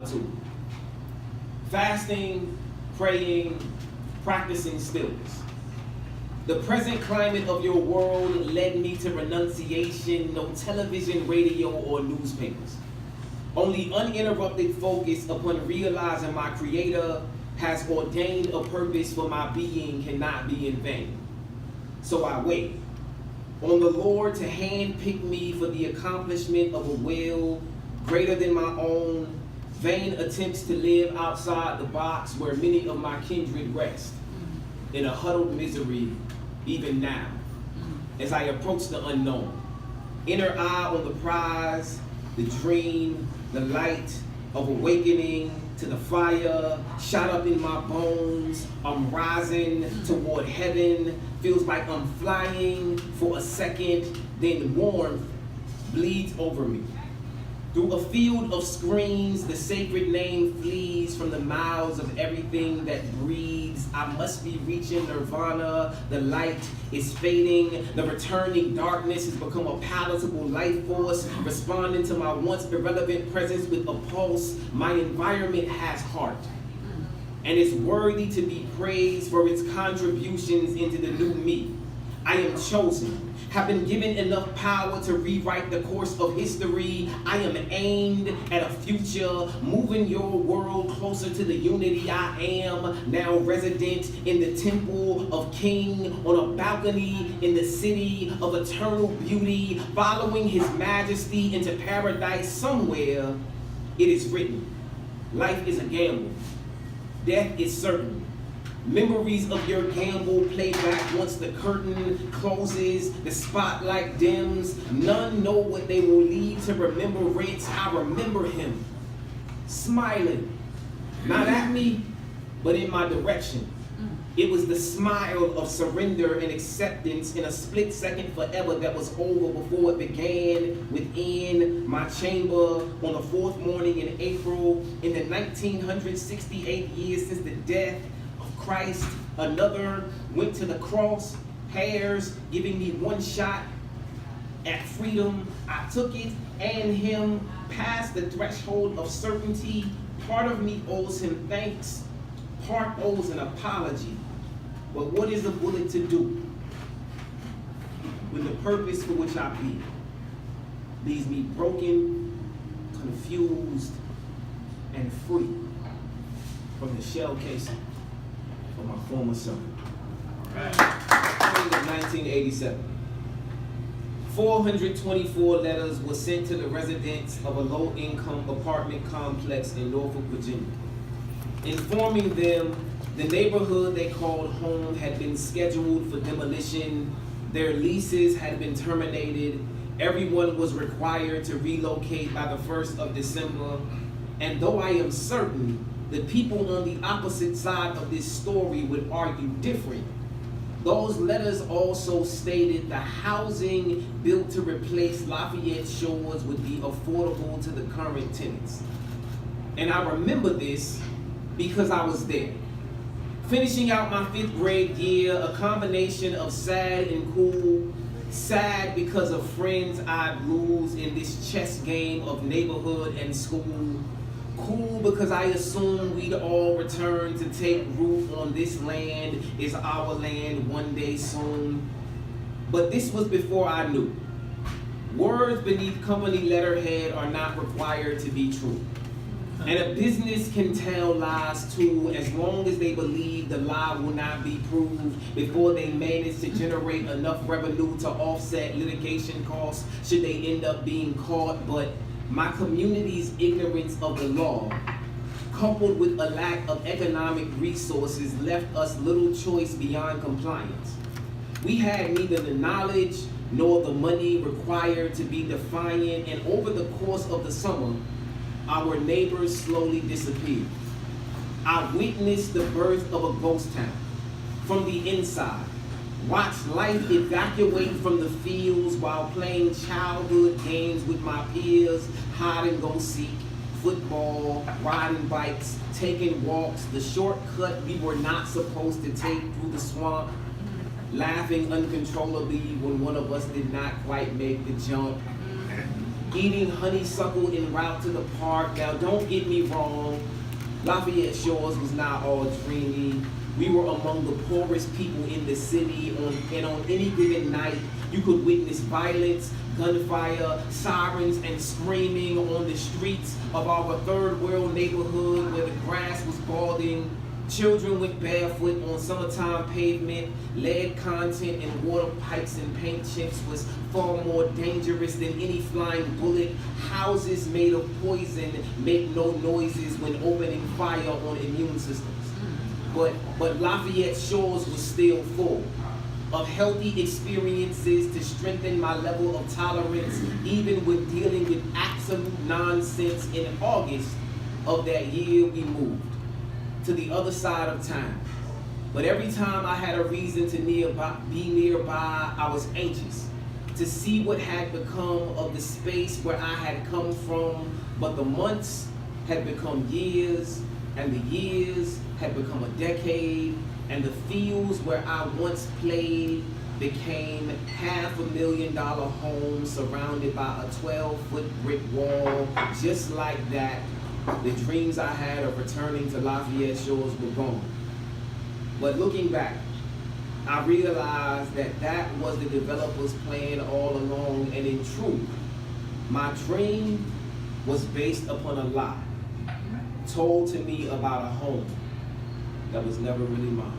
to fasting, praying, practicing stillness. The present climate of your world led me to renunciation, no television, radio, or newspapers. Only uninterrupted focus upon realizing my Creator has ordained a purpose for my being cannot be in vain. So I wait on the Lord to handpick me for the accomplishment of a will greater than my own. Vain attempts to live outside the box where many of my kindred rest, in a huddled misery even now, as I approach the unknown. Inner eye on the prize, the dream, the light of awakening to the fire, shot up in my bones. I'm rising toward heaven, feels like I'm flying for a second, then warmth bleeds over me. Through a field of screams, the sacred name flees from the mouths of everything that breathes. I must be reaching nirvana. The light is fading. The returning darkness has become a palatable life force, responding to my once irrelevant presence with a pulse. My environment has heart and is worthy to be praised for its contributions into the new me. I am chosen, have been given enough power to rewrite the course of history. I am aimed at a future, moving your world closer to the unity I am, now resident in the temple of King, on a balcony in the city of eternal beauty, following his majesty into paradise somewhere. It is written, life is a gamble, death is certain. Memories of your gamble play back once the curtain closes, the spotlight dims. None know what they will leave to remembrance. I remember him, smiling, not at me, but in my direction. It was the smile of surrender and acceptance in a split second forever that was over before it began within my chamber on the fourth morning in April in the 1968 years since the death Christ. Another went to the cross, hairs giving me one shot at freedom. I took it and him past the threshold of certainty. Part of me owes him thanks, part owes an apology. But what is a bullet to do when the purpose for which I beat leaves me broken, confused, and free from the shell casing of my former self? Right. 1987. 424 letters were sent to the residents of a low-income apartment complex in Norfolk, Virginia, informing them the neighborhood they called home had been scheduled for demolition, their leases had been terminated, everyone was required to relocate by the 1st of December, and though I am certain the people on the opposite side of this story would argue different, those letters also stated the housing built to replace Lafayette Shores would be affordable to the current tenants. And I remember this because I was there. Finishing out my 5th grade year, a combination of sad and cool. Sad because of friends I'd lose in this chess game of neighborhood and school. Cool because I assume we'd all return to take root on this land is our land one day soon. But this was before I knew. Words beneath company letterhead are not required to be true. And a business can tell lies too, as long as they believe the lie will not be proved before they manage to generate enough revenue to offset litigation costs should they end up being caught. But my community's ignorance of the law, coupled with a lack of economic resources, left us little choice beyond compliance. We had neither the knowledge nor the money required to be defiant, and over the course of the summer, our neighbors slowly disappeared. I witnessed the birth of a ghost town from the inside. Watched life evacuate from the fields while playing childhood games with my peers, hide and go seek, football, riding bikes, taking walks, the shortcut we were not supposed to take through the swamp, laughing uncontrollably when one of us did not quite make the jump. eating honeysuckle en route to the park. Now, don't get me wrong, Lafayette Shores was not all dreamy. We were among the poorest people in the city, and on any given night, you could witness violence, gunfire, sirens, and screaming on the streets of our third world neighborhood where the grass was balding. Children went barefoot on summertime pavement. Lead content in water pipes and paint chips was far more dangerous than any flying bullet. Houses made of poison make no noises when opening fire on immune systems. But Lafayette Shores was still full of healthy experiences to strengthen my level of tolerance, even with dealing with absolute nonsense. In August of that year, we moved to the other side of town. But every time I had a reason to be nearby, I was anxious to see what had become of the space where I had come from. But the months had become years, and the years had become a decade, and the fields where I once played became $500,000 homes surrounded by a 12-foot brick wall. Just like that, the dreams I had of returning to Lafayette Shores were gone. But looking back, I realized that that was the developer's plan all along, and in truth, my dream was based upon a lie told to me about a home that was never really mine.